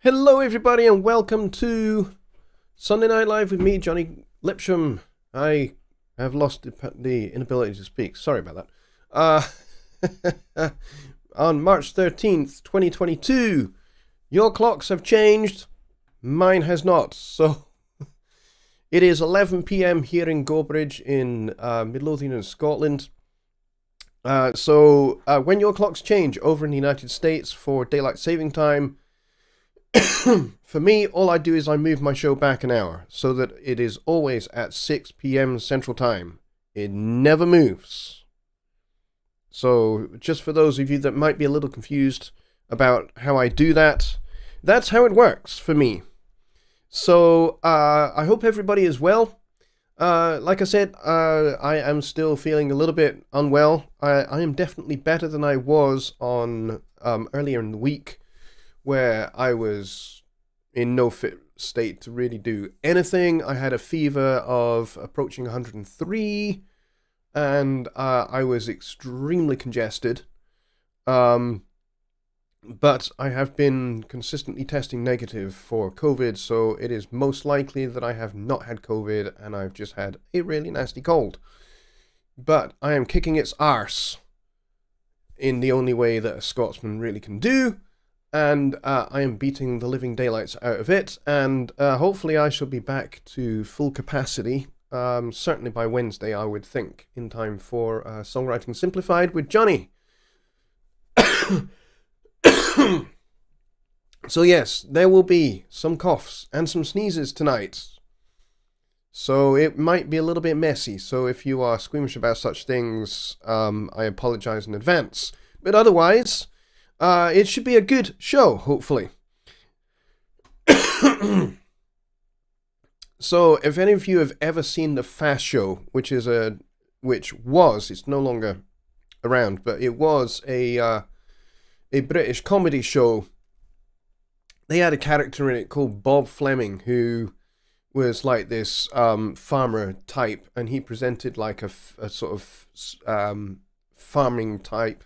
Hello everybody and welcome to Sunday Night Live with me, Jonny Lipsham. I have lost the inability to speak. Sorry about that. On March 13th, 2022, your clocks have changed. Mine has not. So it is 11 p.m. here in Gorebridge in Midlothian in Scotland. So when your clocks change over in the United States for daylight saving time, for me, all I do is I move my show back an hour so that it is always at 6 p.m. Central Time. It never moves. So just for those of you that might be a little confused about how I do that, that's how it works for me. So I hope everybody is well. Like I said, I am still feeling a little bit unwell. I am definitely better than I was on earlier in the week, where I was in no fit state to really do anything. I had a fever of approaching 103, and I was extremely congested. But I have been consistently testing negative for COVID, so it is most likely that I have not had COVID, and I've just had a really nasty cold. But I am kicking its arse in the only way that a Scotsman really can do. And I am beating the living daylights out of it, and hopefully I shall be back to full capacity, certainly by Wednesday, I would think, in time for Songwriting Simplified with Jonny. So yes, there will be some coughs and some sneezes tonight. So it might be a little bit messy, so if you are squeamish about such things, I apologize in advance. But otherwise, it should be a good show, hopefully. So, if any of you have ever seen The Fast Show, it's no longer around, but it was a British comedy show. They had a character in it called Bob Fleming, who was like this farmer type, and he presented like a sort of farming type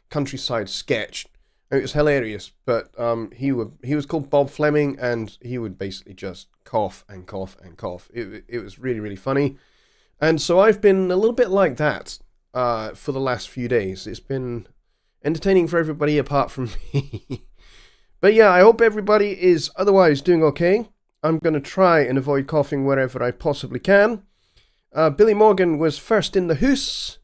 countryside sketch. It was hilarious, but he was called Bob Fleming, and he would basically just cough and cough and cough. It was really, really funny. And so I've been a little bit like that for the last few days. It's been entertaining for everybody apart from me. But yeah, I hope everybody is otherwise doing okay. I'm going to try and avoid coughing wherever I possibly can. Billy Morgan was first in the house.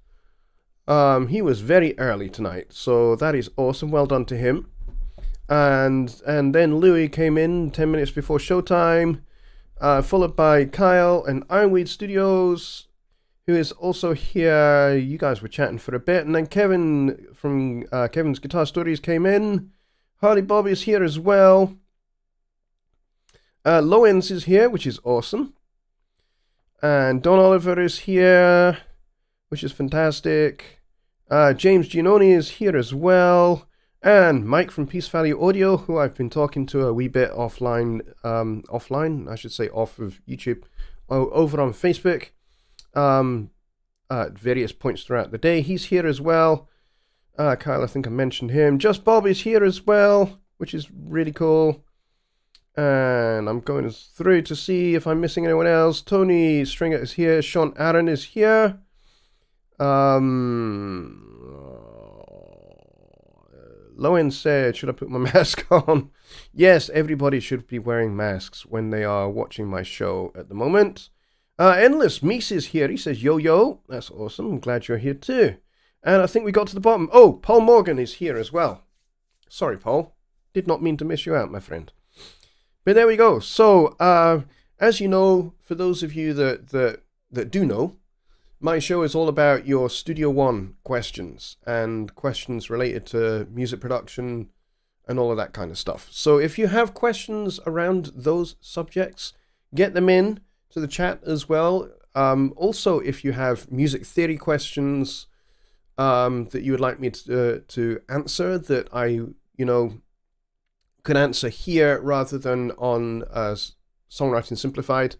He was very early tonight, so that is awesome. Well done to him. And then Louis came in 10 minutes before showtime, followed by Kyle and Ironweed Studios, who is also here. You guys were chatting for a bit, and then Kevin from Kevin's Guitar Stories came in. Harley Bob is here as well. Lowens is here, which is awesome. And Don Oliver is here, which is fantastic. James Giannoni is here as well. And Mike from Peace Valley Audio, who I've been talking to a wee bit offline, I should say off of YouTube, over on Facebook, at various points throughout the day. He's here as well. Kyle, I think I mentioned him. Just Bob is here as well, which is really cool. And I'm going through to see if I'm missing anyone else. Tony Stringer is here. Sean Aaron is here. Lowen said, should I put my mask on? Yes, everybody should be wearing masks when they are watching my show at the moment. Endless Meese is here. He says, yo, yo. That's awesome. I'm glad you're here too. And I think we got to the bottom. Oh, Paul Morgan is here as well. Sorry, Paul. Did not mean to miss you out, my friend. But there we go. So, as you know, for those of you that do know, my show is all about your Studio One questions and questions related to music production and all of that kind of stuff. So if you have questions around those subjects, get them in to the chat as well. Also, if you have music theory questions that you would like me to answer that I, can answer here rather than on Songwriting Simplified,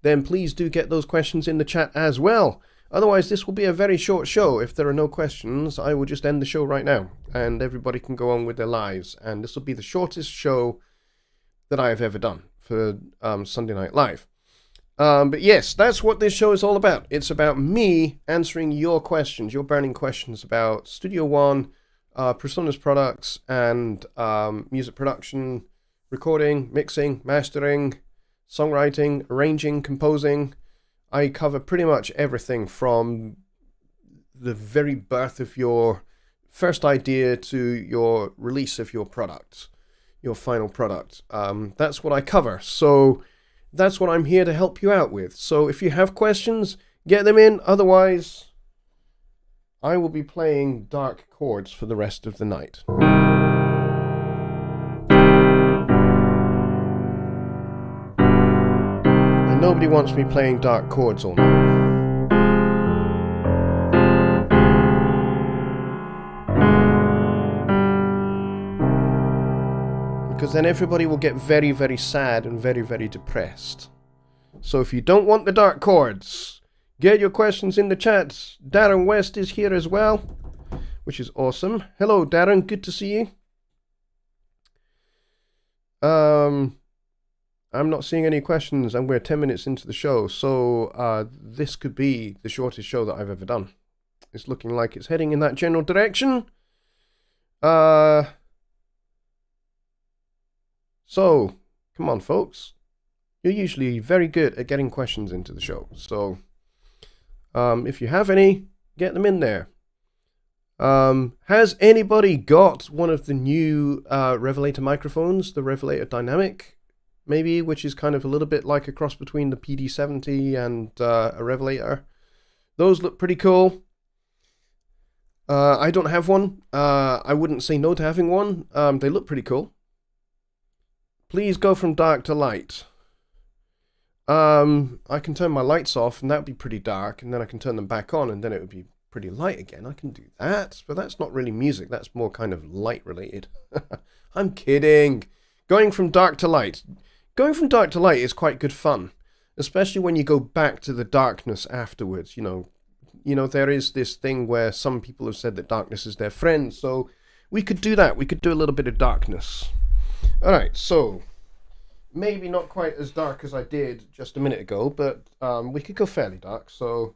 then please do get those questions in the chat as well. Otherwise, this will be a very short show. If there are no questions, I will just end the show right now, and everybody can go on with their lives. And this will be the shortest show that I have ever done for Sunday Night Live. But yes, that's what this show is all about. It's about me answering your questions, your burning questions about Studio One, Personas products, and music production, recording, mixing, mastering, songwriting, arranging, composing. I cover pretty much everything from the very birth of your first idea to your release of your product, your final product. That's what I cover. So that's what I'm here to help you out with. So if you have questions, get them in. Otherwise, I will be playing dark chords for the rest of the night. And nobody wants me playing dark chords all night. Because then everybody will get very, very sad and very, very depressed. So if you don't want the dark chords, get your questions in the chat. Darren West is here as well, which is awesome. Hello, Darren. Good to see you. I'm not seeing any questions, and we're 10 minutes into the show, so this could be the shortest show that I've ever done. It's looking like it's heading in that general direction. So, come on, folks. You're usually very good at getting questions into the show. So, if you have any, get them in there. Has anybody got one of the new Revelator microphones, the Revelator Dynamic, maybe, which is kind of a little bit like a cross between the PD70 and a Revelator? Those look pretty cool. I don't have one. I wouldn't say no to having one. They look pretty cool. Please go from dark to light. I can turn my lights off and that would be pretty dark, and then I can turn them back on and then it would be pretty light again. I can do that, but that's not really music. That's more kind of light related. I'm kidding. Going from dark to light. Going from dark to light is quite good fun, especially when you go back to the darkness afterwards. You know, there is this thing where some people have said that darkness is their friend, so we could do that. We could do a little bit of darkness. Alright, so maybe not quite as dark as I did just a minute ago, but we could go fairly dark, so...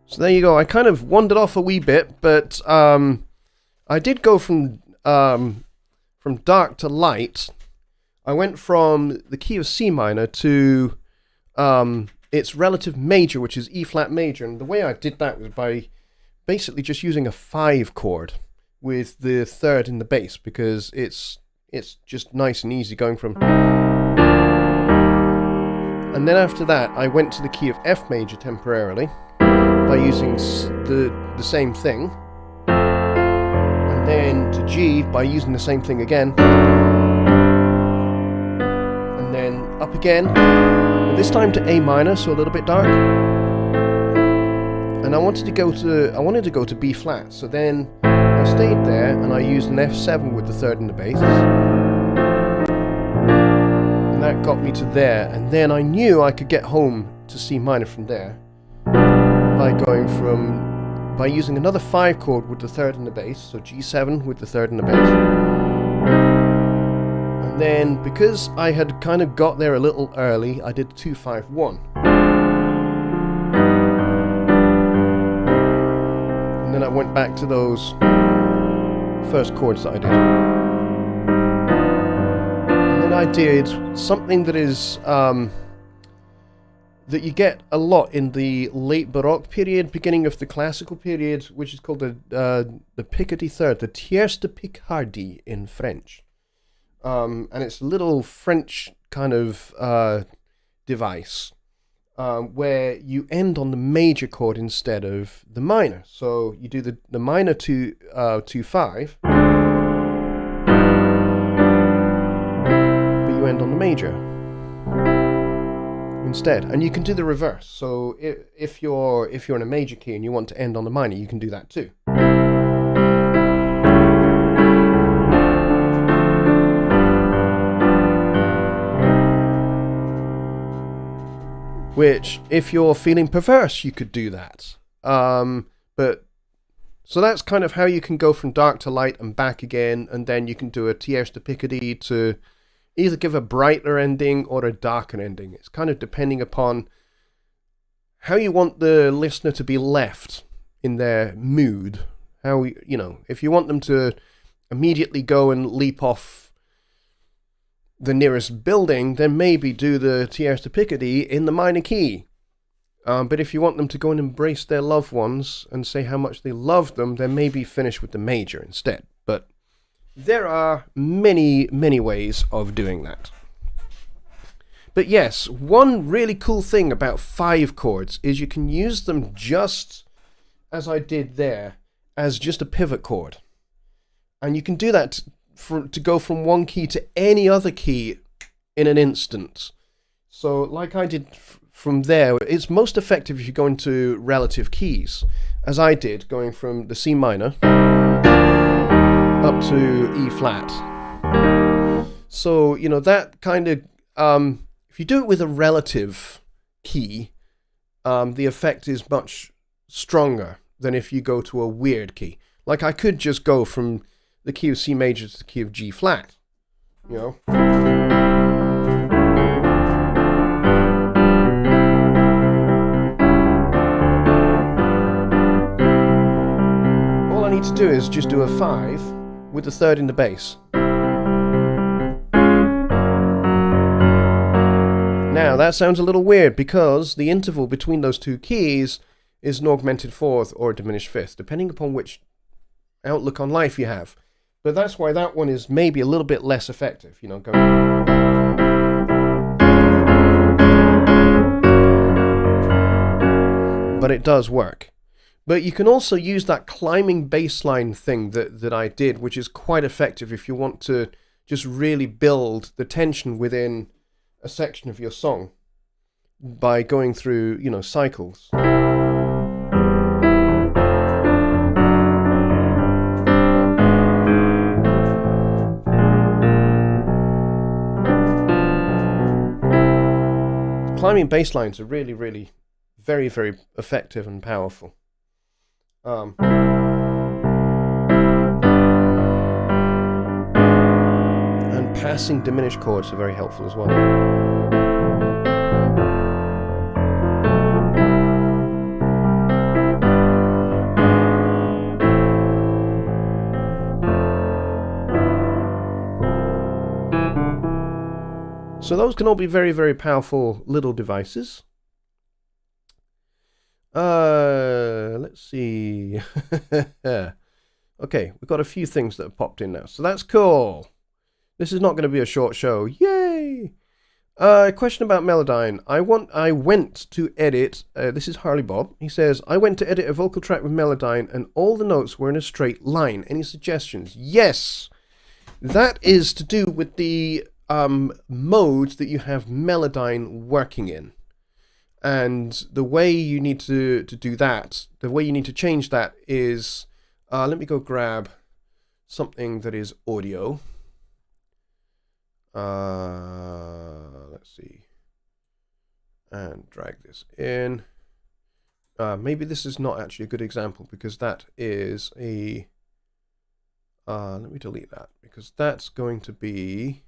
So there you go. I kind of wandered off a wee bit, but I did go from dark to light. I went from the key of C minor to its relative major, which is E flat major. And the way I did that was by basically just using a 5 chord, with the third in the bass, because it's just nice and easy going from. And then after that, I went to the key of F major temporarily by using the same thing, and then to G by using the same thing again, and then up again, and this time to A minor, so a little bit dark. And I wanted to go to B flat, so then I stayed there and I used an F7 with the third in the bass. And that got me to there, and then I knew I could get home to C minor from there by using another 5 chord with the third in the bass, so G7 with the third in the bass. And then because I had kind of got there a little early, I did 2-5-1. And then I went back to those first chords that I did. And then I did something that is that you get a lot in the late Baroque period, beginning of the classical period, which is called the Piketty Third, the tierce de Picardie in French. And it's a little French kind of device where you end on the major chord instead of the minor. So you do the minor 2-5, but you end on the major instead, and you can do the reverse. So if you're in a major key and you want to end on the minor, you can do that too. Which, if you're feeling perverse, you could do that. But so that's kind of how you can go from dark to light and back again, and then you can do a tierce de Picardie to either give a brighter ending or a darker ending. It's kind of depending upon how you want the listener to be left in their mood. How, you know, if you want them to immediately go and leap off the nearest building, then maybe do the tierce de Picardie in the minor key. But if you want them to go and embrace their loved ones and say how much they love them, then maybe finish with the major instead. But there are many, many ways of doing that. But yes, one really cool thing about 5 chords is you can use them just as I did there, as just a pivot chord. And you can do that to go from one key to any other key in an instant. So like I did from there, it's most effective if you go into relative keys, as I did, going from the C minor up to E flat. So, you know, that kind of, if you do it with a relative key, the effect is much stronger than if you go to a weird key. Like I could just go from the key of C major to the key of G flat, you know. All I need to do is just do a 5 with the third in the bass. Now that sounds a little weird because the interval between those two keys is an augmented fourth or a diminished fifth, depending upon which outlook on life you have. But that's why that one is maybe a little bit less effective, you know, going. But it does work. But you can also use that climbing bass line thing that I did, which is quite effective if you want to just really build the tension within a section of your song by going through, you know, cycles. Climbing bass lines are really, really very, very effective and powerful. And passing diminished chords are very helpful as well. So those can all be very, very powerful little devices. Let's see. Okay, we've got a few things that have popped in now, so that's cool. This is not going to be a short show. Yay! Question about Melodyne. I went to edit, this is Harley Bob. He says, I went to edit a vocal track with Melodyne and all the notes were in a straight line. Any suggestions? Yes! That is to do with the modes that you have Melodyne working in. And the way you need to do that, the way you need to change that is, let me go grab something that is audio. Let's see, and drag this in. Maybe this is not actually a good example because that is a, let me delete that because that's going to be,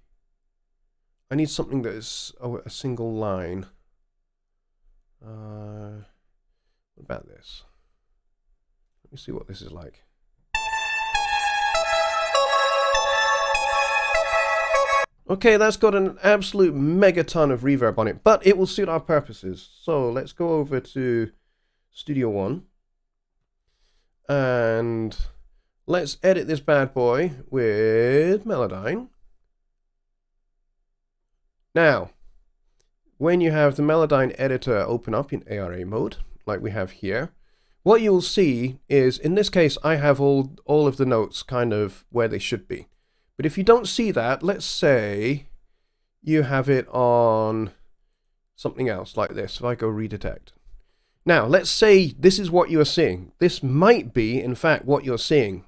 I need something that is a single line. What about this? Let me see what this is like. Okay, that's got an absolute megaton of reverb on it, but it will suit our purposes. So let's go over to Studio One and let's edit this bad boy with Melodyne. Now, when you have the Melodyne editor open up in ARA mode, like we have here, what you'll see is, in this case, I have all of the notes kind of where they should be. But if you don't see that, let's say you have it on something else like this. If I go redetect. Now, let's say this is what you're seeing. This might be, in fact, what you're seeing.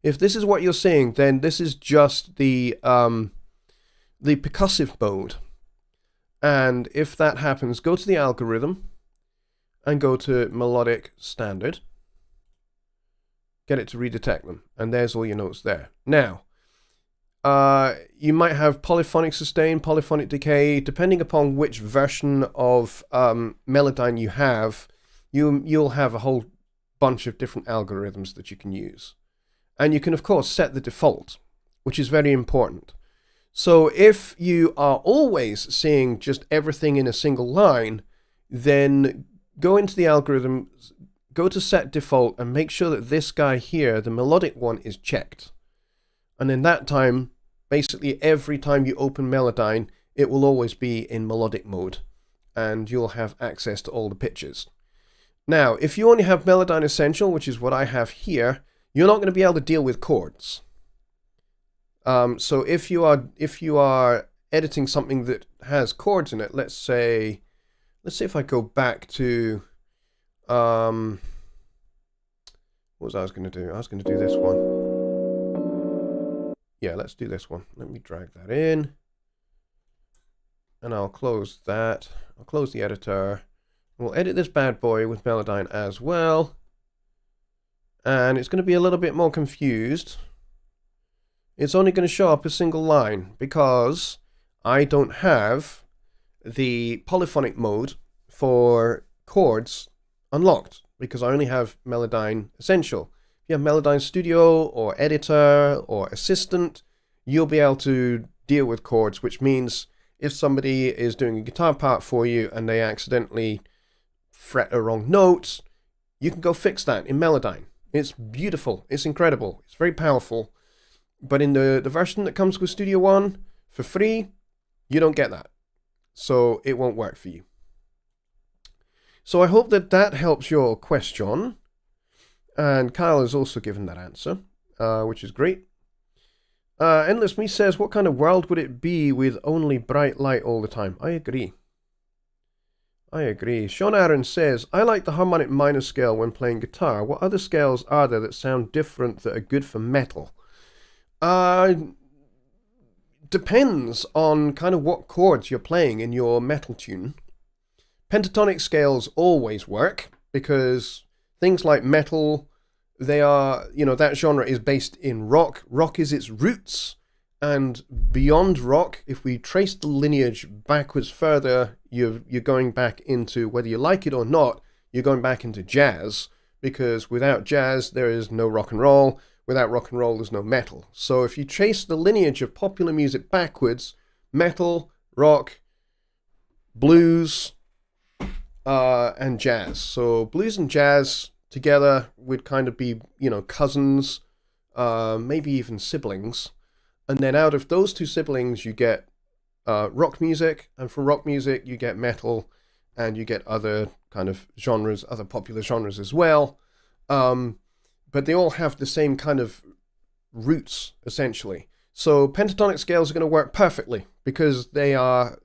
If this is what you're seeing, then this is just the percussive mode. And if that happens, go to the algorithm and go to melodic standard. Get it to redetect them. And there's all your notes there. Now, you might have polyphonic sustain, polyphonic decay, depending upon which version of Melodyne you have, you'll have a whole bunch of different algorithms that you can use. And you can, of course, set the default, which is very important. So if you are always seeing just everything in a single line, then go into the algorithm, go to set default, and make sure that this guy here, the melodic one, is checked. And in that time, basically every time you open Melodyne, it will always be in melodic mode, and you'll have access to all the pitches. Now, if you only have Melodyne Essential, which is what I have here, you're not going to be able to deal with chords. So if you are editing something that has chords in it, let's say if I go back to what was I going to do? I was going to do this one. Yeah, let's do this one. Let me drag that in. And I'll close that. I'll close the editor. We'll edit this bad boy with Melodyne as well. And it's going to be a little bit more confused. It's only going to show up a single line because I don't have the polyphonic mode for chords unlocked because I only have Melodyne Essential. If you have Melodyne Studio or Editor or Assistant, you'll be able to deal with chords, which means if somebody is doing a guitar part for you and they accidentally fret a wrong note, you can go fix that in Melodyne. It's beautiful. It's incredible. It's very powerful. But in the version that comes with Studio One for free, you don't get that. So it won't work for you. So I hope that helps your question. And Kyle has also given that answer, which is great. Endless Me says, what kind of world would it be with only bright light all the time? I agree. Sean Aaron says, I like the harmonic minor scale when playing guitar. What other scales are there that sound different that are good for metal? Depends on kind of what chords you're playing in your metal tune. Pentatonic scales always work because things like metal, they are, that genre is based in rock. Rock is its roots. And beyond rock, if we trace the lineage backwards further, you're going back into, whether you like it or not, you're going back into jazz. Because without jazz, there is no rock and roll. Without rock and roll, there's no metal. So if you trace the lineage of popular music backwards, metal, rock, blues, and jazz. So blues and jazz together would kind of be, cousins. maybe even siblings. And then out of those two siblings, you get rock music, and from rock music, you get metal, and you get other kind of genres, other popular genres as well. But they all have the same kind of roots, essentially. So pentatonic scales are going to work perfectly because they are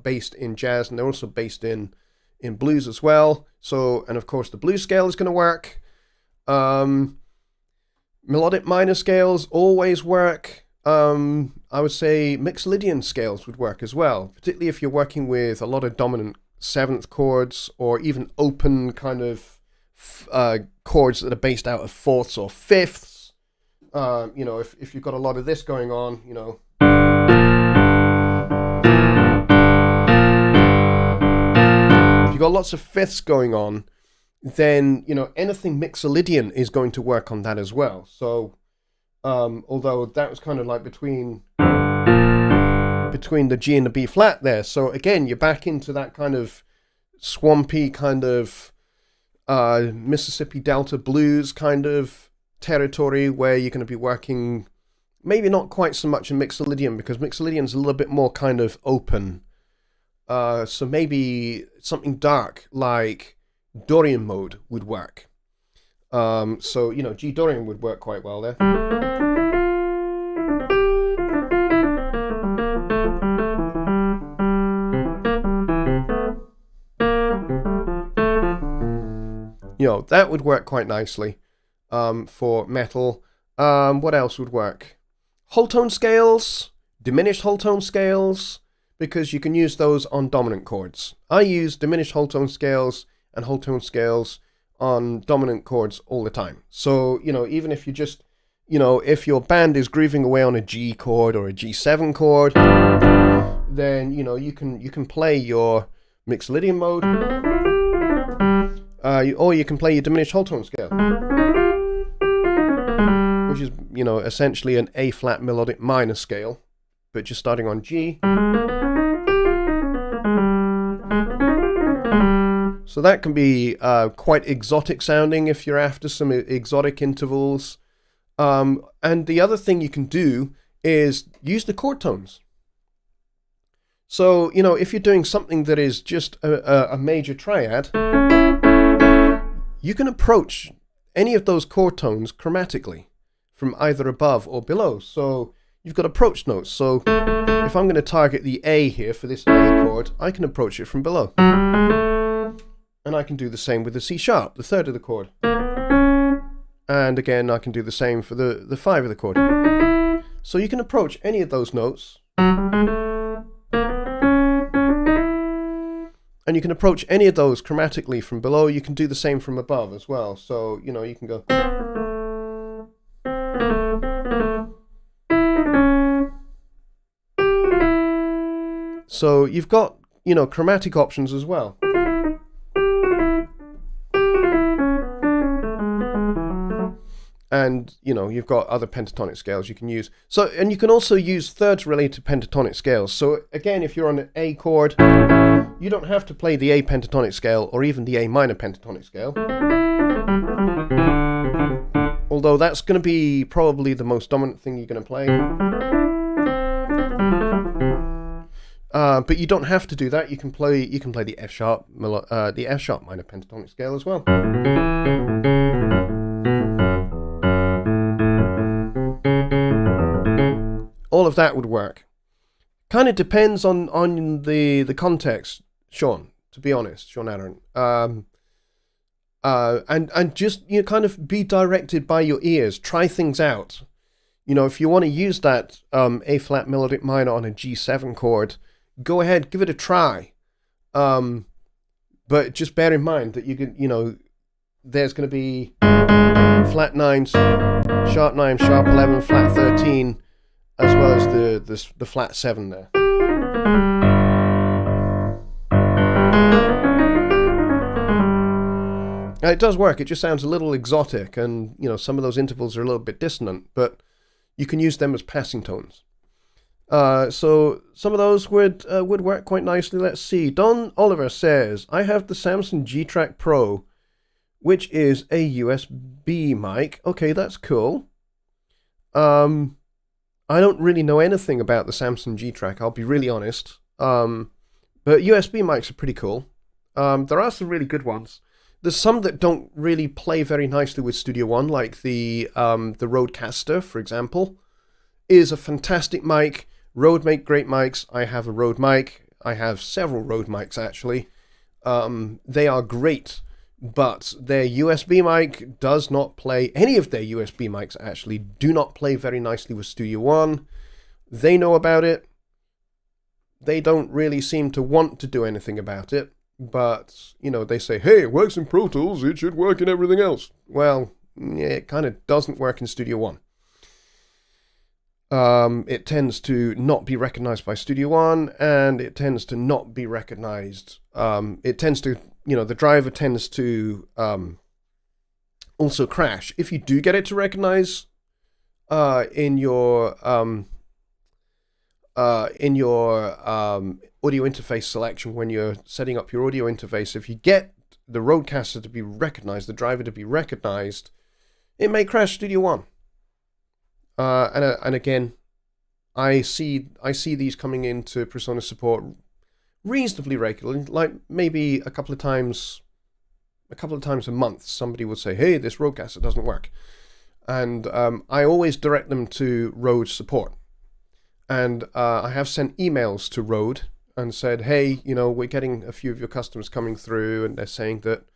based in jazz, and they're also based in blues as well. So, and of course the blues scale is going to work. Melodic minor scales always work. I would say Mixolydian scales would work as well, particularly if you're working with a lot of dominant seventh chords, or even open kind of chords that are based out of fourths or fifths. If you've got a lot of this going on, if you've got lots of fifths going on, then, anything Mixolydian is going to work on that as well. So, although that was kind of like between the G and the B flat there. So again, you're back into that kind of swampy kind of Mississippi Delta blues kind of territory, where you're going to be working maybe not quite so much in Mixolydian, because Mixolydian's a little bit more kind of open. So maybe something dark like Dorian mode would work. So G Dorian would work quite well there. That would work quite nicely. For metal. What else would work? Whole tone scales, diminished whole tone scales, because you can use those on dominant chords. I use diminished whole tone scales and whole tone scales on dominant chords all the time. So, even if you just, if your band is grooving away on a G chord or a G7 chord, then, you can play your Mixolydian mode, or you can play your diminished whole tone scale, which is, essentially an A flat melodic minor scale, but just starting on G. So that can be quite exotic sounding if you're after some exotic intervals. And the other thing you can do is use the chord tones. So, if you're doing something that is just a major triad, you can approach any of those chord tones chromatically from either above or below. So you've got approach notes. So if I'm going to target the A here for this A chord, I can approach it from below. And I can do the same with the C sharp, the third of the chord. And again, I can do the same for the 5 of the chord. So you can approach any of those notes. And you can approach any of those chromatically from below. You can do the same from above as well. So, you can go. So you've got, chromatic options as well. And, you've got other pentatonic scales you can use. So, and you can also use thirds related pentatonic scales. So again, if you're on an A chord, you don't have to play the A pentatonic scale or even the A minor pentatonic scale. Although that's going to be probably the most dominant thing you're going to play. But you don't have to do that. You can play the F sharp minor pentatonic scale as well. All of that would work. Kind of depends on the context, Sean, to be honest, Sean Aaron. And just, kind of be directed by your ears. Try things out. If you want to use that A flat melodic minor on a G7 chord, go ahead, give it a try. But just bear in mind that you can, there's going to be flat 9s, sharp 9, sharp 11, flat 13, as well as the flat 7 there. Now, it does work. It just sounds a little exotic, and some of those intervals are a little bit dissonant, but you can use them as passing tones. So some of those would work quite nicely. Let's see. Don Oliver says, I have the Samson G-Track Pro which is a USB mic. Okay, that's cool. I don't really know anything about the Samson G-Track, I'll be really honest. But USB mics are pretty cool. There are some really good ones. There's some that don't really play very nicely with Studio One, like the Rodecaster, for example, is a fantastic mic. Rode make great mics. I have a Rode mic. I have several Rode mics, actually. They are great, but their USB mic does not play, any of their USB mics actually do not play very nicely with Studio One. They know about it. They don't really seem to want to do anything about it, but, you know, they say, hey, it works in Pro Tools, it should work in everything else. Well, it kind of doesn't work in Studio One. It tends to not be recognized by Studio One, and it tends to not be recognized. It tends to, you know, the driver tends to also crash. If you do get it to recognize in your audio interface selection when you're setting up your audio interface, if you get the Rodecaster to be recognized, the driver to be recognized, it may crash Studio One. And again, I see these coming into PreSonus support reasonably regularly, like maybe a couple of times a month. Somebody would say, "Hey, this Rodecaster doesn't work," and I always direct them to Rode support. And I have sent emails to Rode and said, "Hey, you know, we're getting a few of your customers coming through, and they're saying that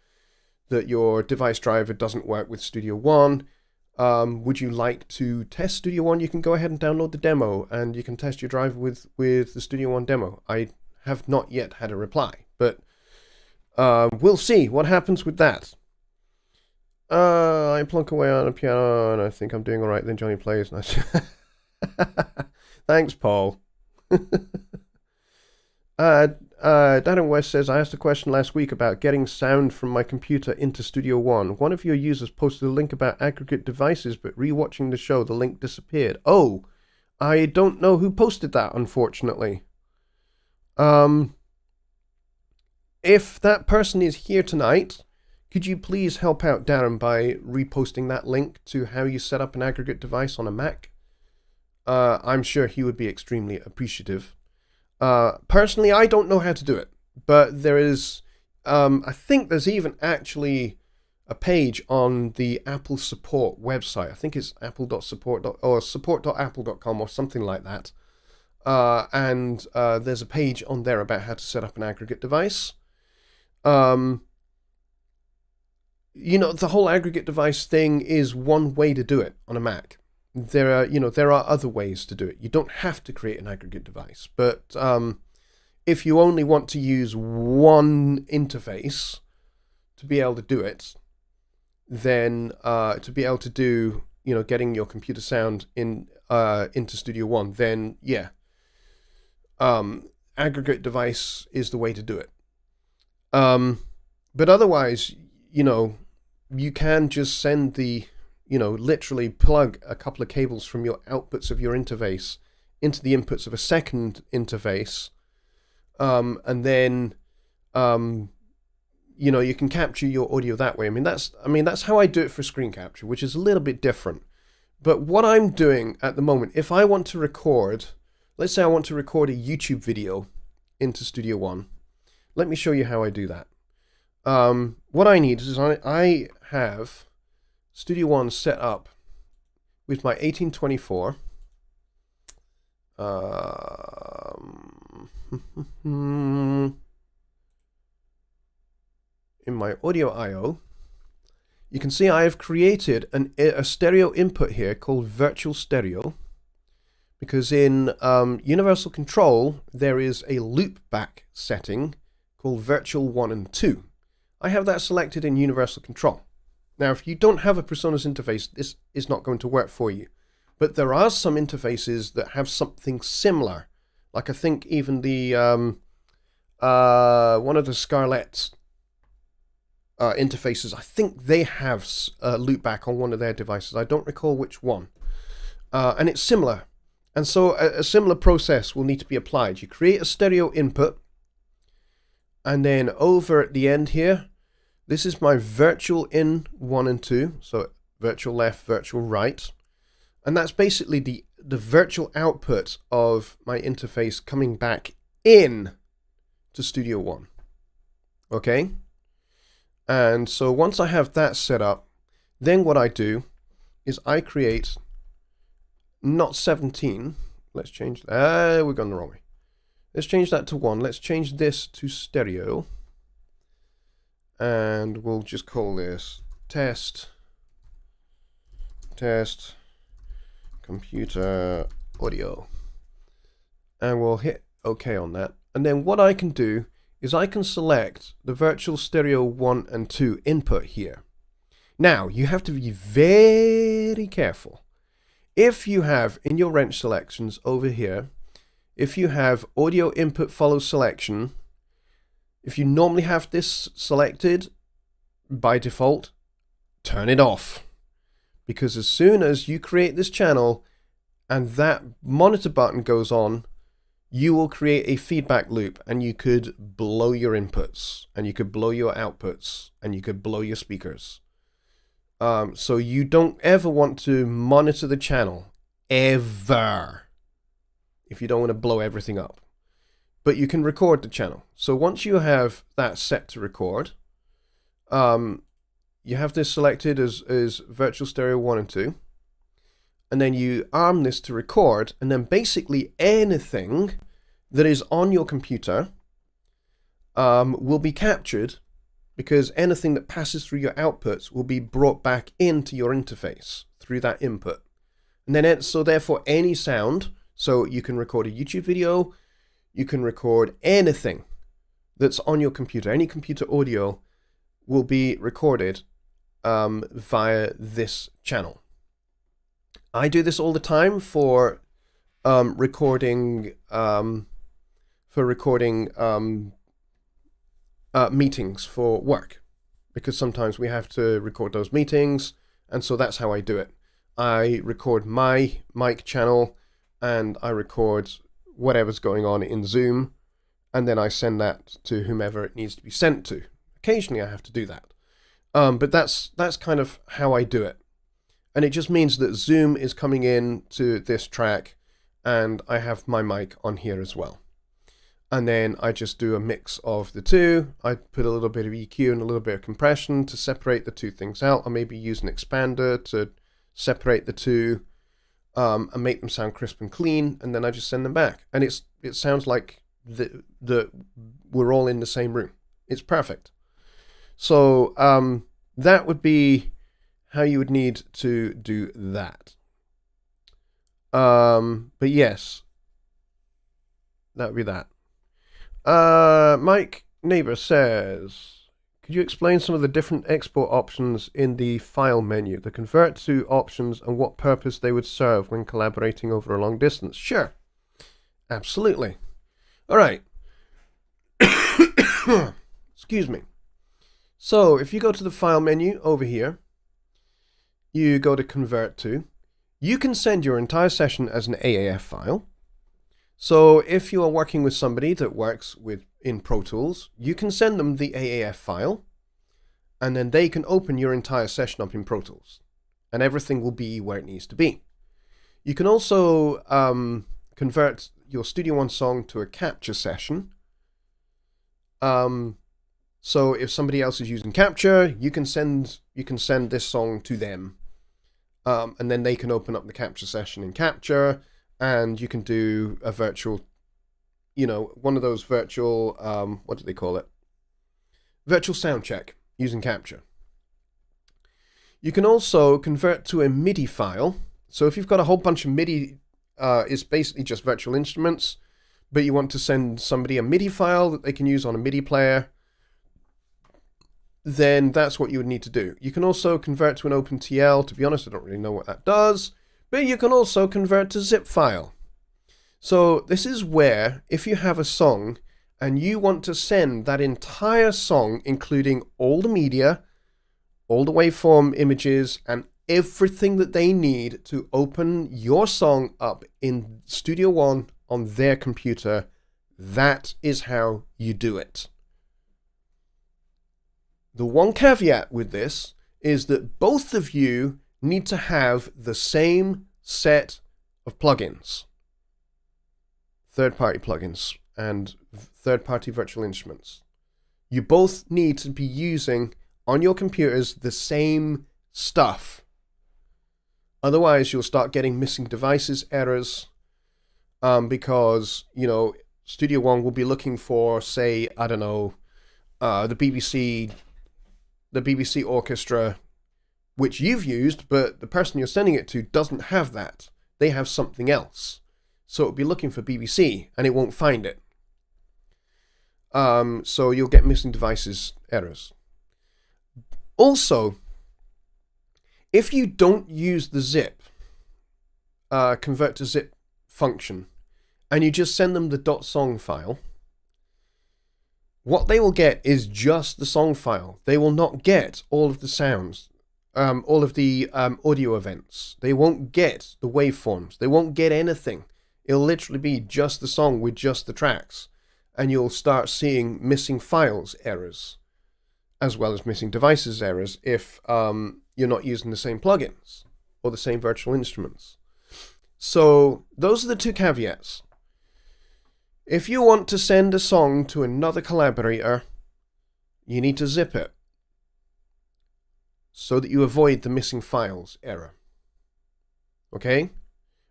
your device driver doesn't work with Studio One. Would you like to test Studio One? You can go ahead and download the demo, and you can test your driver with the Studio One demo." I have not yet had a reply, but we'll see what happens with that. I plunk away on a piano, and I think I'm doing all right. Then Jonny plays. Nice. Thanks, Paul. Dan West says, I asked a question last week about getting sound from my computer into Studio One. One of your users posted a link about aggregate devices, but rewatching the show, the link disappeared. Oh, I don't know who posted that, unfortunately. If that person is here tonight, could you please help out Darren by reposting that link to how you set up an aggregate device on a Mac? I'm sure he would be extremely appreciative. Personally, I don't know how to do it, but there is, I think there's even actually a page on the Apple support website. I think it's apple.support or support.apple.com or something like that. And there's a page on there about how to set up an aggregate device. You know, the whole aggregate device thing is one way to do it on a Mac. There are other ways to do it. You don't have to create an aggregate device, but if you only want to use one interface to be able to do it, then to be able to do, you know, getting your computer sound into Studio One, then yeah, aggregate device is the way to do it. But otherwise, you know, you can just send literally plug a couple of cables from your outputs of your interface into the inputs of a second interface, and then you can capture your audio that way. That's how I do it for screen capture, which is a little bit different. But what I'm doing at the moment, if I want to record, let's say I want to record a YouTube video into Studio One, let me show you how I do that. What I need is I have Studio One set up with my 1824. In my audio I/O, you can see I have created a stereo input here called virtual stereo, because in Universal Control there is a loop back setting called virtual 1 and 2. I have that selected in Universal Control. Now, if you don't have a PreSonus interface, this is not going to work for you. But there are some interfaces that have something similar. Like I think even the one of the Scarlett interfaces, I think they have loopback on one of their devices. I don't recall which one. And it's similar. And so a similar process will need to be applied. You create a stereo input, and then over at the end here, This is my virtual in 1 and 2, so virtual left, virtual right. And that's basically the virtual output of my interface coming back in to Studio One. Okay? And so once I have that set up, then what I do is I create not 17. Let's change that. We're going the wrong way. Let's change that to 1. Let's change this to stereo. And we'll just call this test computer audio. And we'll hit OK on that. And then what I can do is I can select the virtual stereo 1 and 2 input here. Now, you have to be very careful. If you have in your wrench selections over here, if you have audio input follow selection, if you normally have this selected by default, turn it off. Because as soon as you create this channel and that monitor button goes on, you will create a feedback loop and you could blow your inputs and you could blow your outputs and you could blow your speakers. So you don't ever want to monitor the channel, ever, if you don't want to blow everything up. But you can record the channel. So once you have that set to record, you have this selected as virtual stereo 1 and 2. And then you arm this to record, and then basically anything that is on your computer will be captured, because anything that passes through your outputs will be brought back into your interface through that input. And then so therefore any sound, so you can record a YouTube video, you can record anything that's on your computer, any computer audio will be recorded via this channel. I do this all the time for recording meetings for work, because sometimes we have to record those meetings, and so that's how I do it. I record my mic channel and I record whatever's going on in Zoom, and then I send that to whomever it needs to be sent to. Occasionally I have to do that, but that's kind of how I do it. And it just means that Zoom is coming in to this track and I have my mic on here as well. And then I just do a mix of the two. I put a little bit of EQ and a little bit of compression to separate the two things out. I maybe use an expander to separate the two and make them sound crisp and clean. And then I just send them back. And it sounds like we're all in the same room. It's perfect. So that would be how you would need to do that. But yes, that would be that. Mike Neighbor says, could you explain some of the different export options in the file menu, the convert to options, and what purpose they would serve when collaborating over a long distance? Sure. Absolutely. All right. Excuse me. So if you go to the file menu over here, you go to convert to, you can send your entire session as an AAF file. So if you are working with somebody that works in Pro Tools, you can send them the AAF file, and then they can open your entire session up in Pro Tools, and everything will be where it needs to be. You can also convert your Studio One song to a capture session. So if somebody else is using capture, you can send this song to them, and then they can open up the capture session in capture. And you can do a virtual, one of those virtual, what do they call it? Virtual sound check using capture. You can also convert to a Midi file. So if you've got a whole bunch of Midi, it's basically just virtual instruments, but you want to send somebody a Midi file that they can use on a Midi player, then that's what you would need to do. You can also convert to an OpenTL. To be honest, I don't really know what that does. But you can also convert to zip file. So this is where, if you have a song and you want to send that entire song, including all the media, all the waveform images, and everything that they need to open your song up in Studio One on their computer, that is how you do it. The one caveat with this is that both of you need to have the same set of plugins, third-party plugins and third-party virtual instruments. You both need to be using on your computers the same stuff. Otherwise, you'll start getting missing devices errors because, you know, Studio One will be looking for, say, I don't know, the BBC orchestra, which you've used, but the person you're sending it to doesn't have that. They have something else. So it'll be looking for BBC, and it won't find it. So you'll get missing devices errors. Also, if you don't use the zip, convert to zip function, and you just send them the .song file, what they will get is just the song file. They will not get all of the sounds, all of the audio events. They won't get the waveforms. They won't get anything. It'll literally be just the song with just the tracks. And you'll start seeing missing files errors, as well as missing devices errors if you're not using the same plugins or the same virtual instruments. So those are the two caveats. If you want to send a song to another collaborator, you need to zip it so that you avoid the missing files error. Okay?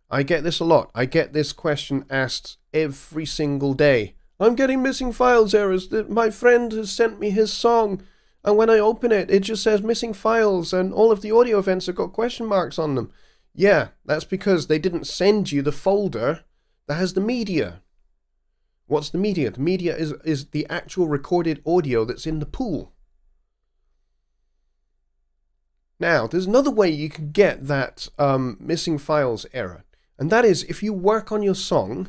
I get this a lot. I get this question asked every single day. I'm getting missing files errors. My friend has sent me his song, and when I open it, it just says missing files, and all of the audio events have got question marks on them. Yeah, that's because they didn't send you the folder that has the media. What's the media? The media is the actual recorded audio that's in the pool. Now, there's another way you can get that missing files error, and that is if you work on your song,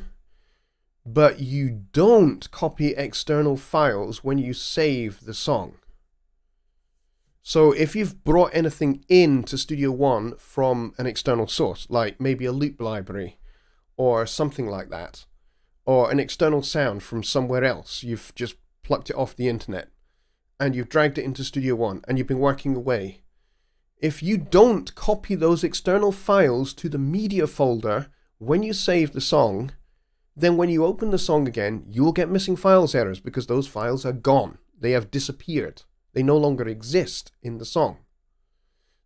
but you don't copy external files when you save the song. So if you've brought anything into Studio One from an external source, like maybe a loop library or something like that, or an external sound from somewhere else, you've just plucked it off the internet and you've dragged it into Studio One and you've been working away. If you don't copy those external files to the media folder when you save the song, then when you open the song again, you'll get missing files errors because those files are gone. They have disappeared. They no longer exist in the song.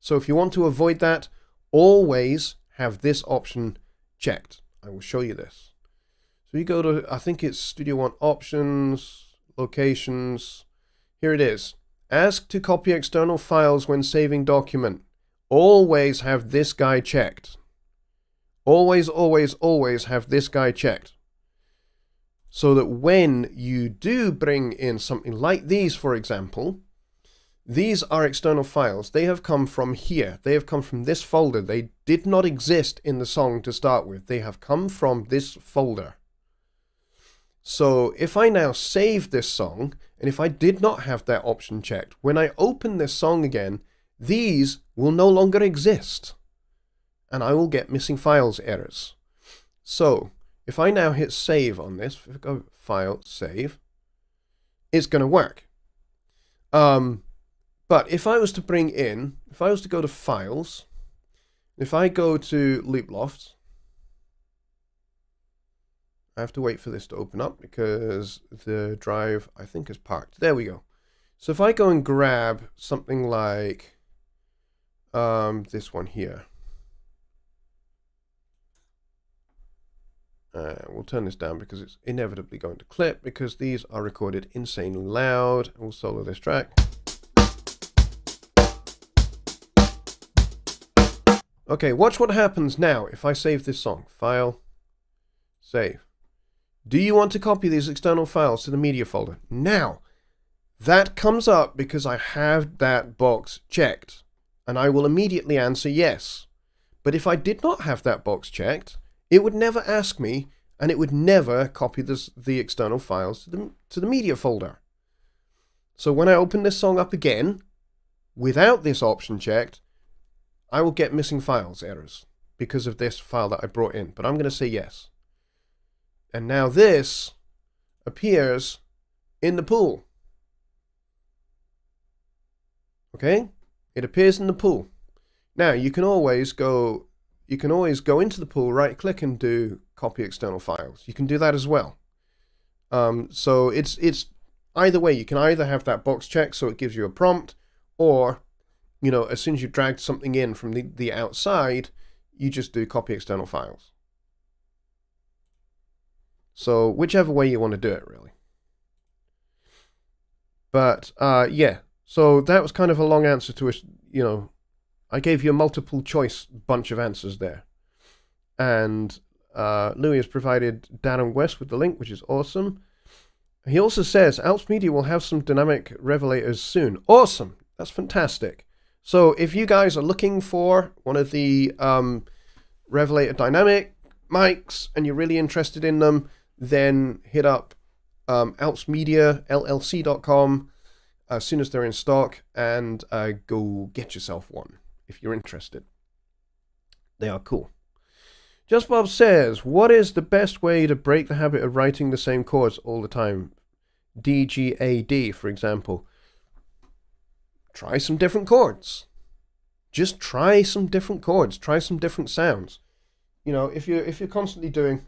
So if you want to avoid that, always have this option checked. I will show you this. So you go to, I think it's Studio One Options, Locations. Here it is. Ask to copy external files when saving document. Always have this guy checked. Always, always, always have this guy checked. So that when you do bring in something like these, for example, these are external files. They have come from here. They have come from this folder. They did not exist in the song to start with. They have come from this folder. So if I now save this song, and if I did not have that option checked, when I open this song again, these will no longer exist. And I will get missing files errors. So if I now hit save on this, if I go file, save, it's going to work. But if I was to bring in, if I was to go to files, if I go to Looploft, I have to wait for this to open up because the drive, I think, is parked. There we go. So if I go and grab something like this one here, we'll turn this down because it's inevitably going to clip because these are recorded insanely loud. We'll solo this track. Okay, watch what happens now if I save this song. File, save. Do you want to copy these external files to the media folder? Now, that comes up because I have that box checked, and I will immediately answer yes. But if I did not have that box checked, it would never ask me, and it would never copy the external files to the media folder. So when I open this song up again, without this option checked, I will get missing files errors because of this file that I brought in. But I'm going to say yes. And now this appears in the pool. Okay, it appears in the pool. Now you can always go into the pool, right click and do copy external files. You can do that as well. So it's either way. You can either have that box checked so it gives you a prompt, or as soon as you dragged something in from the outside, you just do copy external files. So whichever way you want to do it, really. But yeah, so that was kind of a long answer to I gave you a multiple choice bunch of answers there. And Louis has provided Dan and Wes with the link, which is awesome. He also says Alps Media will have some dynamic revelators soon. Awesome. That's fantastic. So if you guys are looking for one of the Revelator dynamic mics and you're really interested in them, then hit up alpsmediallc.com as soon as they're in stock, and go get yourself one if you're interested. They are cool. Just Bob says, what is the best way to break the habit of writing the same chords all the time? D, G, A, D, for example. Try some different chords. Just try some different chords. Try some different sounds. If you're constantly doing...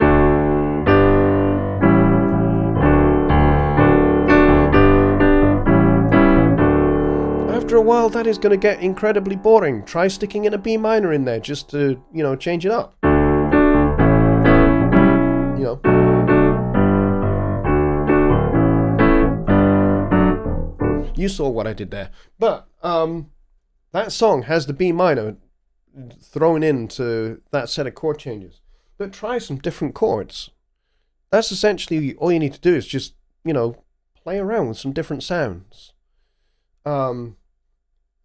After a while, that is going to get incredibly boring. Try sticking in a B minor in there just to, change it up. You saw what I did there. But that song has the B minor thrown into that set of chord changes. But try some different chords. That's essentially all you need to do, is just, play around with some different sounds.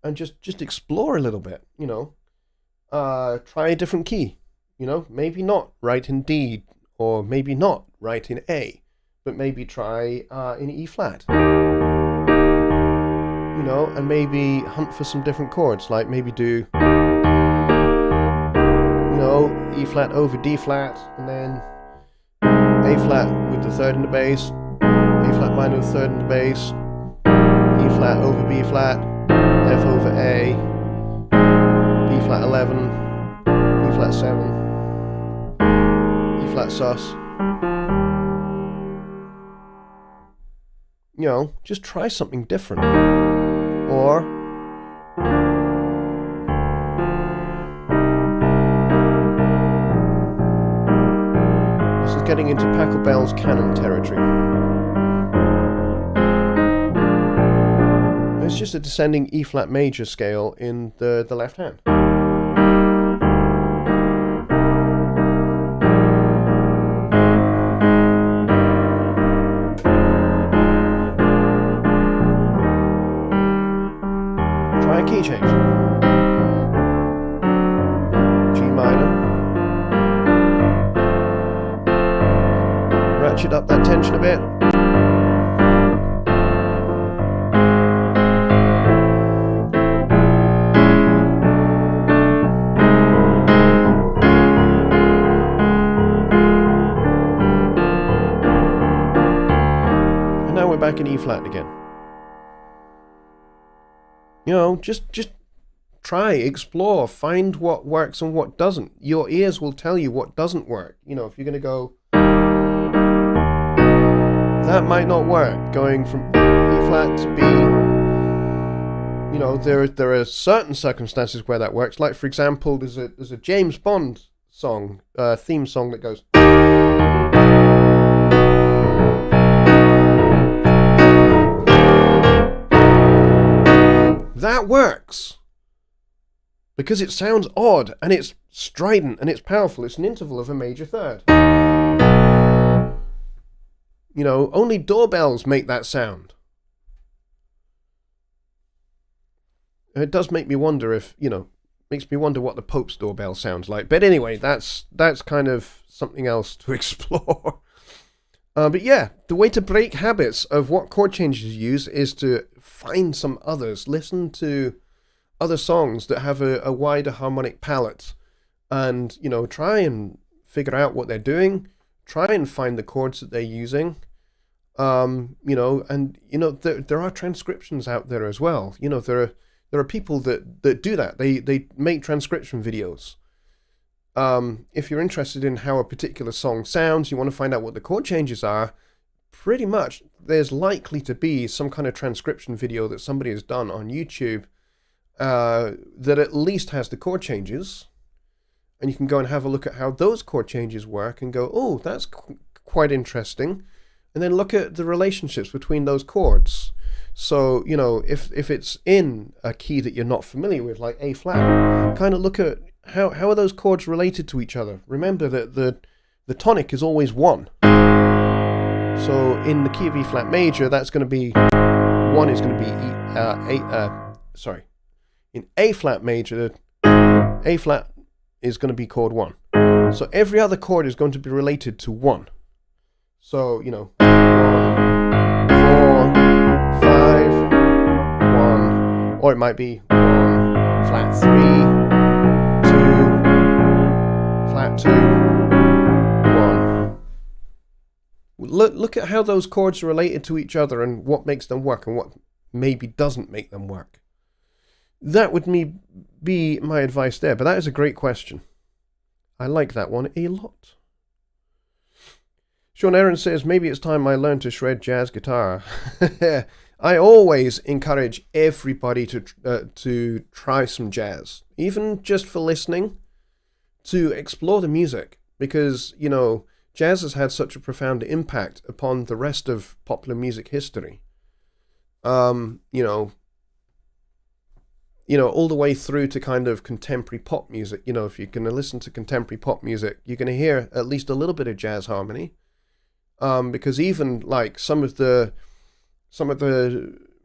And just explore a little bit, try a different key, maybe not write in D, or maybe not write in A, but maybe try in E flat, and maybe hunt for some different chords, like maybe do, E flat over D flat, and then A flat with the third in the bass, A flat minor with the third in the bass, E flat over B flat, F over A, B flat 11, B flat 7, E flat sus. Just try something different. Or this is getting into Pachelbel's canon territory. It's just a descending E flat major scale in the left hand. Try a key change. G minor. Ratchet up that tension a bit. Back in E flat again. Just try, explore, find what works and what doesn't. Your ears will tell you what doesn't work. If you're gonna go, that might not work, going from E flat to B. There are certain circumstances where that works. Like, for example, there's a James Bond song, theme song that goes. That works because it sounds odd and it's strident and it's powerful. It's an interval of a major third. Only doorbells make that sound. And it does make me wonder if, makes me wonder what the Pope's doorbell sounds like. But anyway, that's kind of something else to explore. But yeah, the way to break habits of what chord changes you use is to find some others. Listen to other songs that have a wider harmonic palette, and try and figure out what they're doing. Try and find the chords that they're using. There are transcriptions out there as well. There are There are people that do that. They make transcription videos. If you're interested in how a particular song sounds, you want to find out what the chord changes are, pretty much there's likely to be some kind of transcription video that somebody has done on YouTube that at least has the chord changes. And you can go and have a look at how those chord changes work and go, oh, that's quite interesting. And then look at the relationships between those chords. So, you know, if it's in a key that you're not familiar with, like A flat, kind of look at how are those chords related to each other. Remember that the tonic is always 1. So in the key of E flat major, that's going to be 1 is going to be in A flat major, A flat is going to be chord 1. So every other chord is going to be related to 1. So, you know, 1, 4, 5, 1, or it might be 1, flat 3, 2, flat 2, 1. Look at how those chords are related to each other and what makes them work and what maybe doesn't make them work. That would be my advice there, but that is a great question. I like that one a lot. Sean Aaron says, maybe it's time I learn to shred jazz guitar. I always encourage everybody to try some jazz, even just for listening, to explore the music, because, you know, jazz has had such a profound impact upon the rest of popular music history. You know, all the way through to kind of contemporary pop music. You know, if you're going to listen to contemporary pop music, you're going to hear at least a little bit of jazz harmony. Because even like some of the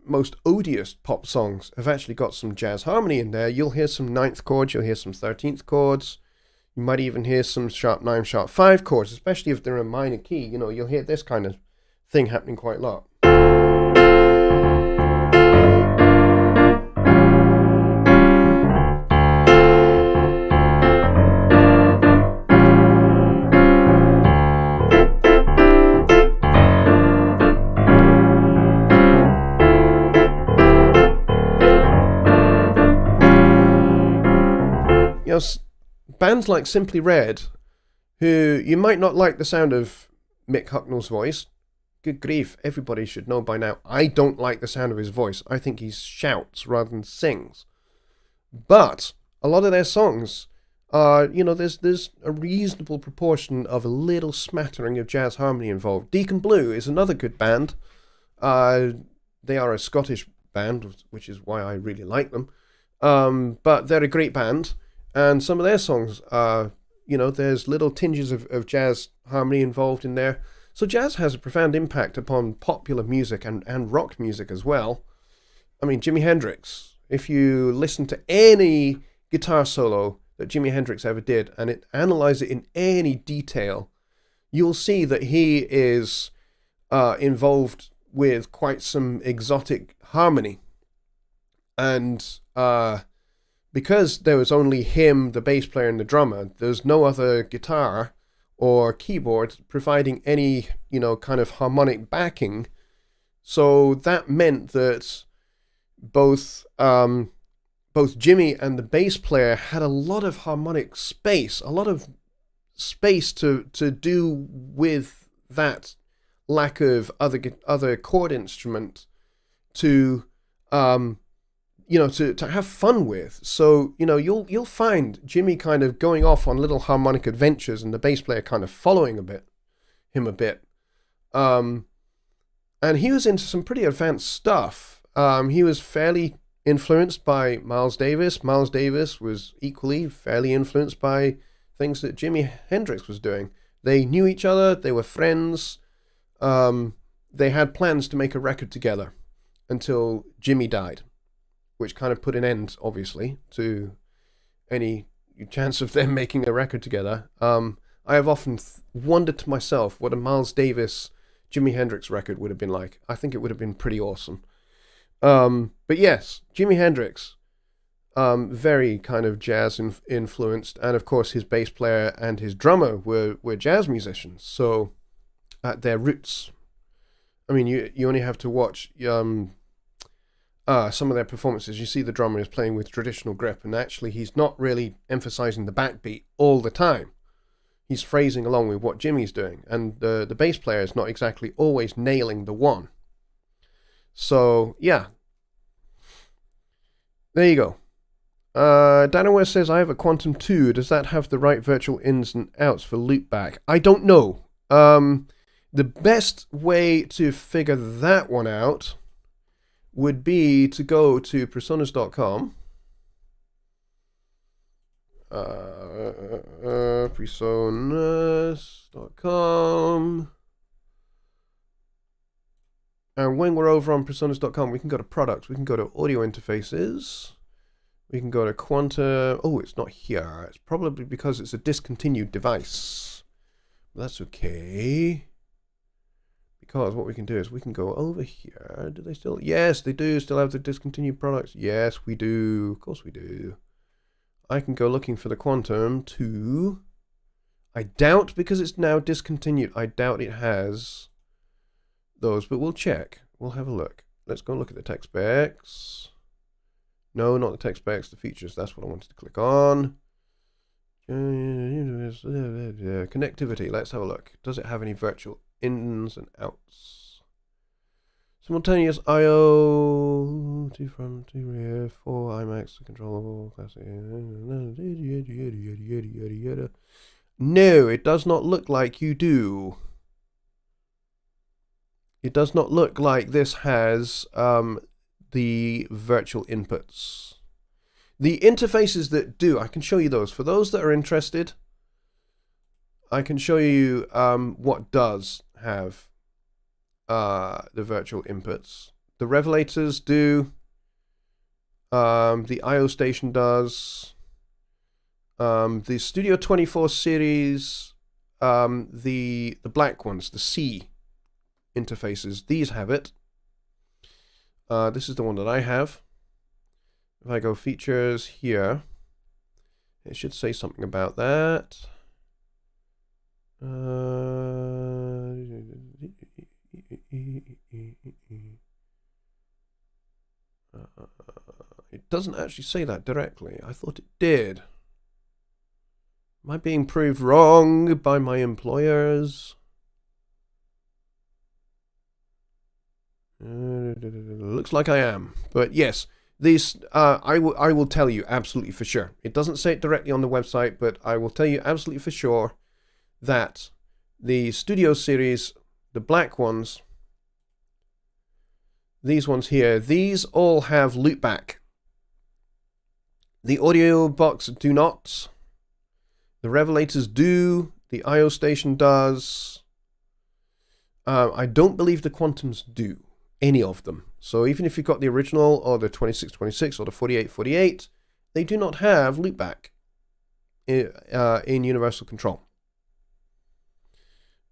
most odious pop songs have actually got some jazz harmony in there. You'll hear some 9th chords, you'll hear some 13th chords. You might even hear some sharp 9, sharp 5 chords, especially if they're in a minor key. You know, you'll hear this kind of thing happening quite a lot. You know, bands like Simply Red, who you might not like the sound of Mick Hucknall's voice. Good grief, everybody should know by now. I don't like the sound of his voice. I think he shouts rather than sings. But a lot of their songs are, you know, there's a reasonable proportion of a little smattering of jazz harmony involved. Deacon Blue is another good band. They are a Scottish band, which is why I really like them. But they're a great band. And some of their songs are, you know, there's little tinges of jazz harmony involved in there. So jazz has a profound impact upon popular music and rock music as well. I mean, Jimi Hendrix, if you listen to any guitar solo that Jimi Hendrix ever did and analyze it in any detail, you'll see that he is involved with quite some exotic harmony. And because there was only him, the bass player, and the drummer, there's no other guitar or keyboard providing any, you know, kind of harmonic backing. So that meant that both Jimmy and the bass player had a lot of harmonic space, a lot of space to do with that lack of other chord instrument to you know, to have fun with. So, you know, you'll find Jimmy kind of going off on little harmonic adventures and the bass player kind of following him a bit. And he was into some pretty advanced stuff. He was fairly influenced by Miles Davis. Miles Davis was equally fairly influenced by things that Jimi Hendrix was doing. They knew each other, they were friends. They had plans to make a record together until Jimmy died, which kind of put an end, obviously, to any chance of them making a record together. I have often wondered to myself what a Miles Davis, Jimi Hendrix record would have been like. I think it would have been pretty awesome. But yes, Jimi Hendrix, very kind of jazz influenced, and of course his bass player and his drummer were jazz musicians. So at their roots, I mean, you only have to watch some of their performances, you see the drummer is playing with traditional grip, and actually he's not really emphasizing the backbeat all the time. He's phrasing along with what Jimmy's doing, and the bass player is not exactly always nailing the one. So, yeah. There you go. Danaware says, I have a Quantum 2. Does that have the right virtual ins and outs for loopback? I don't know. The best way to figure that one out would be to go to personas.com. Personas.com. And when we're over on personas.com, we can go to products, we can go to audio interfaces, we can go to quantum. Oh, it's not here. It's probably because it's a discontinued device. That's okay. Because what we can do is we can go over here. Do they still? Yes, they do still have the discontinued products. Yes, we do. Of course we do. I can go looking for the Quantum 2. I doubt, because it's now discontinued, I doubt it has those, but we'll check. We'll have a look. Let's go look at the tech specs. No, not the tech specs, the features. That's what I wanted to click on. Connectivity. Let's have a look. Does it have any virtual ins and outs? Simultaneous I/O, 2 front, 2 rear, 4 IMAX, controllable, classic. No, it does not look like you do. It does not look like this has the virtual inputs. The interfaces that do, I can show you those. For those that are interested, I can show you what does have the virtual inputs. The revelators do. The I/O station does. The Studio 24 series, the black ones, the C interfaces, these have it. This is the one that I have. If I go features here, it should say something about that. It doesn't actually say that directly. I thought it did. Am I being proved wrong by my employers? Looks like I am. But yes, these I will tell you absolutely for sure. It doesn't say it directly on the website, but I will tell you absolutely for sure that the Studio series, the black ones, these ones here, these all have loopback. The audio box do not. The revelators do. The I/O station does. I don't believe the Quantums do. Any of them. So even if you've got the original or the 2626 or the 4848, they do not have loopback in Universal Control.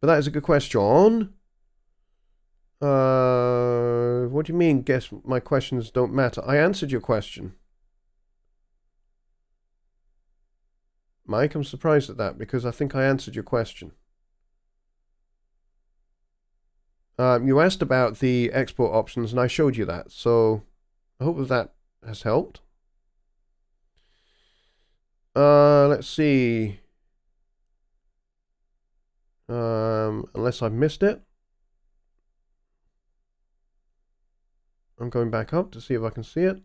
But that is a good question. What do you mean, guess my questions don't matter? I answered your question. Mike, I'm surprised at that because I think I answered your question. You asked about the export options, and I showed you that, so I hope that has helped. Let's see. Unless I've missed it. I'm going back up to see if I can see it.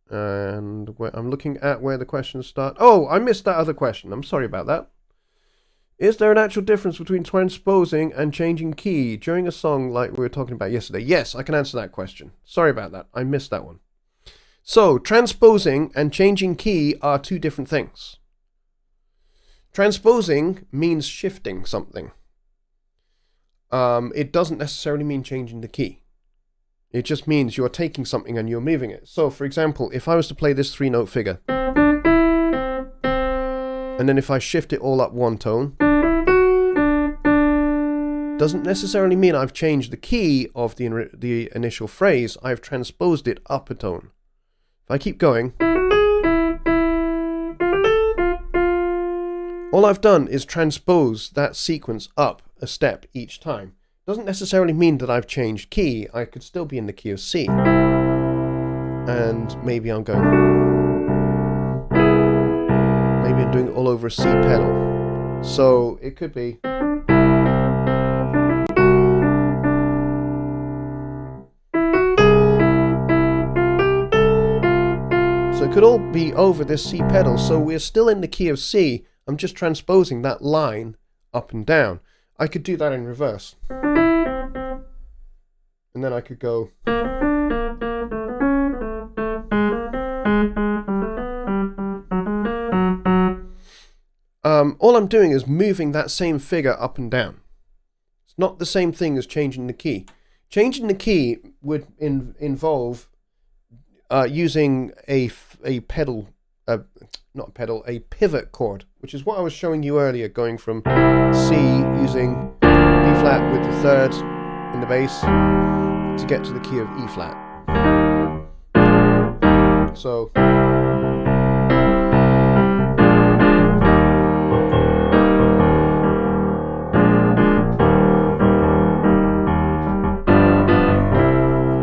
And I'm looking at where the questions start. Oh, I missed that other question. I'm sorry about that. Is there an actual difference between transposing and changing key during a song like we were talking about yesterday? Yes, I can answer that question. Sorry about that. I missed that one. So, transposing and changing key are two different things. Transposing means shifting something. It doesn't necessarily mean changing the key. It just means you're taking something and you're moving it. So, for example, if I was to play this 3-note figure, and then if I shift it all up one tone, doesn't necessarily mean I've changed the key of the initial phrase. I've transposed it up a tone. If I keep going, all I've done is transpose that sequence up a step each time. Doesn't necessarily mean that I've changed key. I could still be in the key of C. and maybe I'm doing it all over a C pedal. So it could be. So it could all be over this C pedal. So we're still in the key of C. I'm just transposing that line up and down. I could do that in reverse. And then I could go. All I'm doing is moving that same figure up and down. It's not the same thing as changing the key. Changing the key would involve using a pedal, not a pedal, a pivot chord, which is what I was showing you earlier, going from C using B flat with the third in the bass to get to the key of E flat. So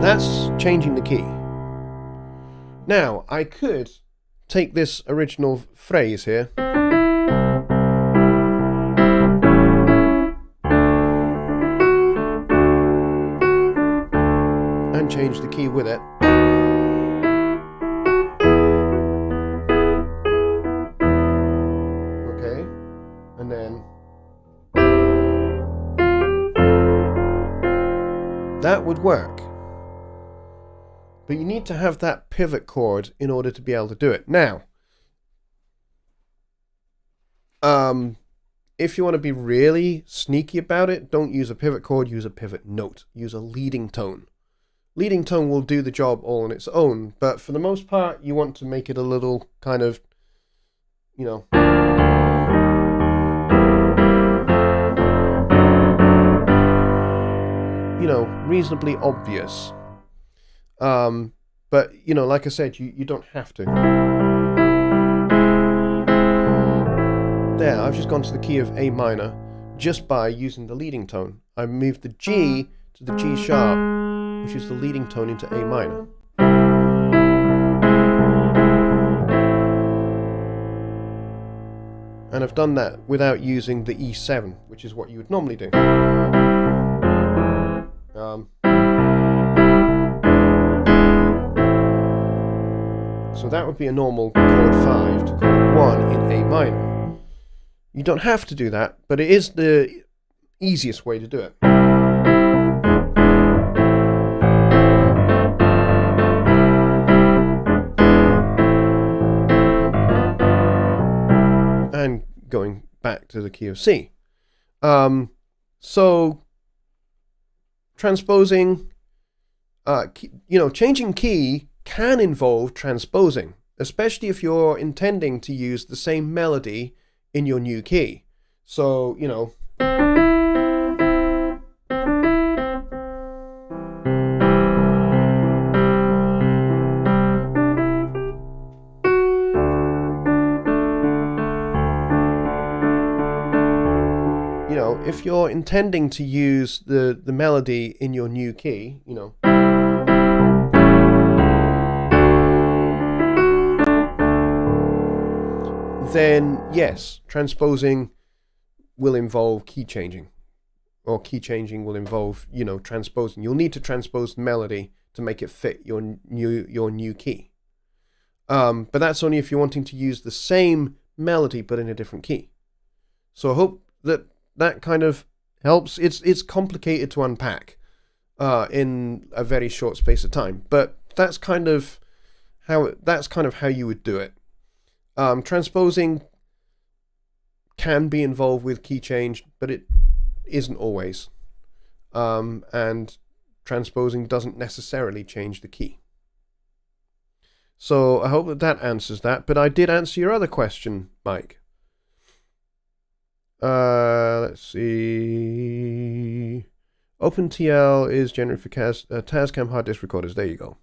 that's changing the key. Now, I could take this original phrase here and change the key with it. Okay, and then that would work. But you need to have that pivot chord in order to be able to do it. Now, if you want to be really sneaky about it, don't use a pivot chord, use a pivot note. Use a leading tone. Leading tone will do the job all on its own, but for the most part, you want to make it a little kind of, you know, reasonably obvious. But, you know, like I said, you don't have to. There, I've just gone to the key of A minor just by using the leading tone. I moved the G to the G sharp, which is the leading tone, into A minor. And I've done that without using the E7, which is what you would normally do. So that would be a normal chord 5 to chord 1 in A minor. You don't have to do that, but it is the easiest way to do it. And going back to the key of C. So transposing, changing key can involve transposing, especially if you're intending to use the same melody in your new key. So, if you're intending to use the melody in your new key, then yes, transposing will involve key changing, or key changing will involve, transposing. You'll need to transpose the melody to make it fit your new key. But that's only if you're wanting to use the same melody but in a different key. So I hope that kind of helps. It's complicated to unpack in a very short space of time, but that's kind of how you would do it. Transposing can be involved with key change, but it isn't always. And transposing doesn't necessarily change the key. So I hope that answers that, but I did answer your other question, Mike. Let's see. OpenTL is generated for Tascam hard disk recorders. There you go.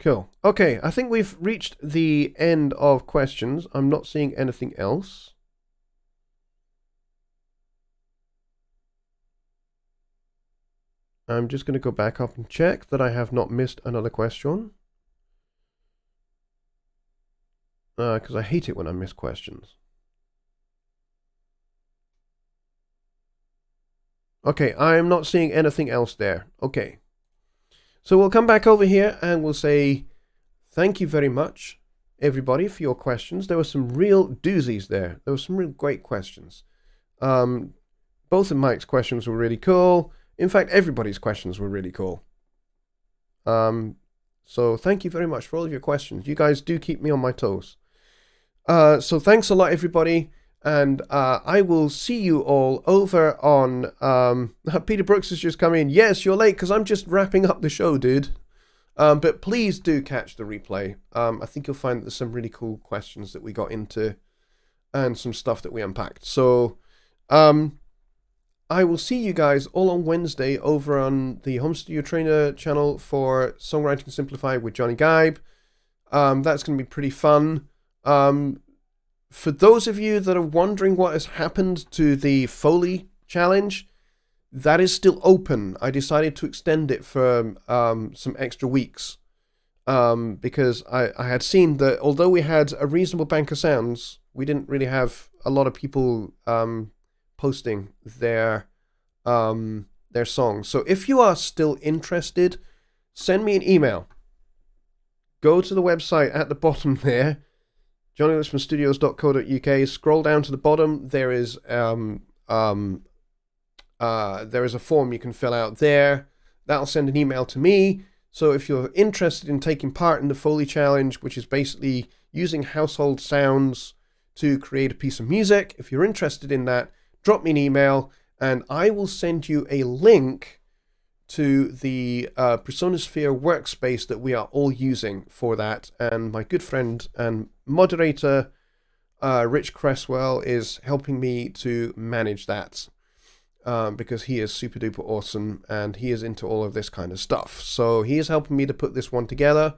Cool. Okay, I think we've reached the end of questions. I'm not seeing anything else. I'm just going to go back up and check that I have not missed another question. Because I hate it when I miss questions. Okay, I am not seeing anything else there. Okay. So we'll come back over here and we'll say thank you very much, everybody, for your questions. There were some real doozies there. There were some real great questions. Both of Mike's questions were really cool. In fact, everybody's questions were really cool. So thank you very much for all of your questions. You guys do keep me on my toes. So thanks a lot, everybody. And I will see you all over on... Peter Brooks has just come in. Yes, you're late because I'm just wrapping up the show, dude. But please do catch the replay. I think you'll find there's some really cool questions that we got into and some stuff that we unpacked. So I will see you guys all on Wednesday over on the Home Studio Trainer channel for Songwriting Simplified with Jonny Gibe. That's going to be pretty fun. For those of you that are wondering what has happened to the Foley challenge, that is still open. I decided to extend it for some extra weeks because I had seen that although we had a reasonable bank of sounds, we didn't really have a lot of people posting their songs. So if you are still interested, send me an email. Go to the website at the bottom there, JonnyLipshamStudios.co.uk. Scroll down to the bottom. There is a form you can fill out there. That'll send an email to me. So if you're interested in taking part in the Foley challenge, which is basically using household sounds to create a piece of music, if you're interested in that, drop me an email and I will send you a link to the Personosphere workspace that we are all using for that. And my good friend and moderator, Rich Cresswell, is helping me to manage that because he is super duper awesome and he is into all of this kind of stuff. So he is helping me to put this one together.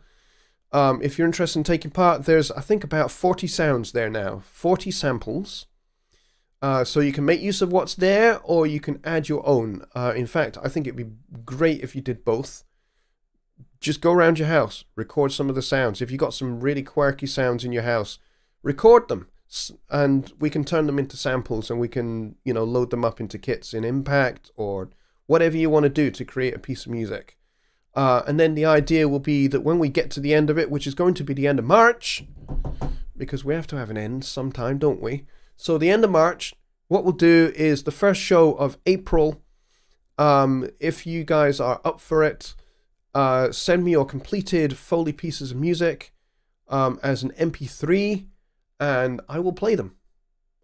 If you're interested in taking part, there's, I think, about 40 sounds there now, 40 samples. So you can make use of what's there, or you can add your own. In fact, I think it'd be great if you did both. Just go around your house, record some of the sounds. If you've got some really quirky sounds in your house, record them, and we can turn them into samples, and we can, load them up into kits in Impact, or whatever you want to do to create a piece of music. And then the idea will be that when we get to the end of it, which is going to be the end of March, because we have to have an end sometime, don't we? So the end of March, what we'll do is the first show of April. If you guys are up for it, send me your completed Foley pieces of music as an MP3, and I will play them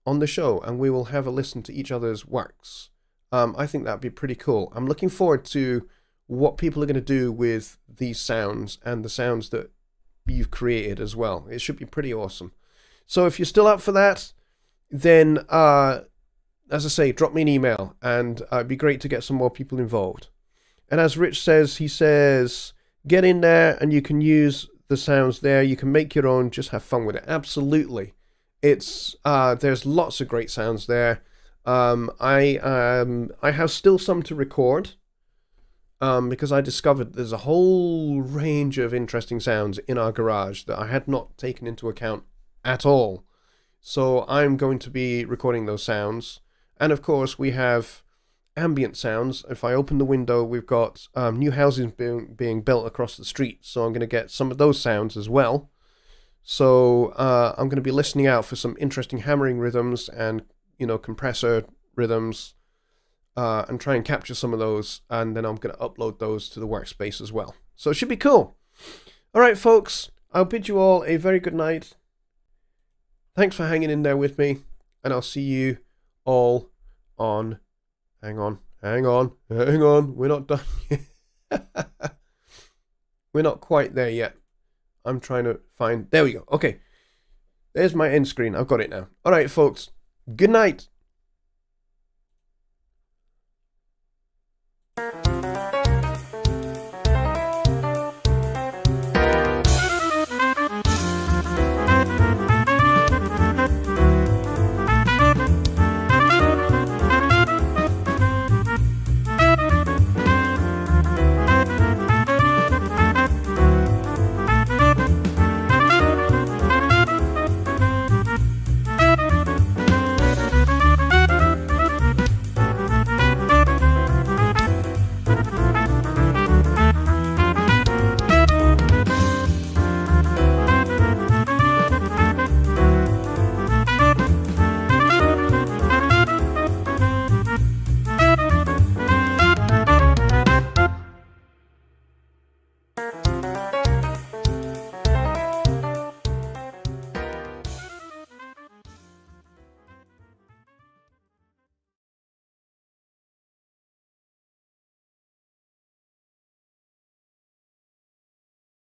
on the show, and we will have a listen to each other's works. I think that'd be pretty cool. I'm looking forward to what people are going to do with these sounds and the sounds that you've created as well. It should be pretty awesome. So if you're still up for that, then, as I say, drop me an email, and it'd be great to get some more people involved. And as Rich says, he says, get in there and you can use the sounds there. You can make your own, just have fun with it. Absolutely. It's there's lots of great sounds there. I have still some to record because I discovered there's a whole range of interesting sounds in our garage that I had not taken into account at all. So I'm going to be recording those sounds. And of course, we have ambient sounds. If I open the window, we've got new houses being built across the street. So I'm going to get some of those sounds as well. So I'm going to be listening out for some interesting hammering rhythms and, compressor rhythms and try and capture some of those. And then I'm going to upload those to the workspace as well. So it should be cool. All right, folks, I'll bid you all a very good night. Thanks for hanging in there with me, and I'll see you all on... Hang on, we're not done yet. We're not quite there yet. I'm trying to find... There we go, okay. There's my end screen, I've got it now. Alright, folks, good night.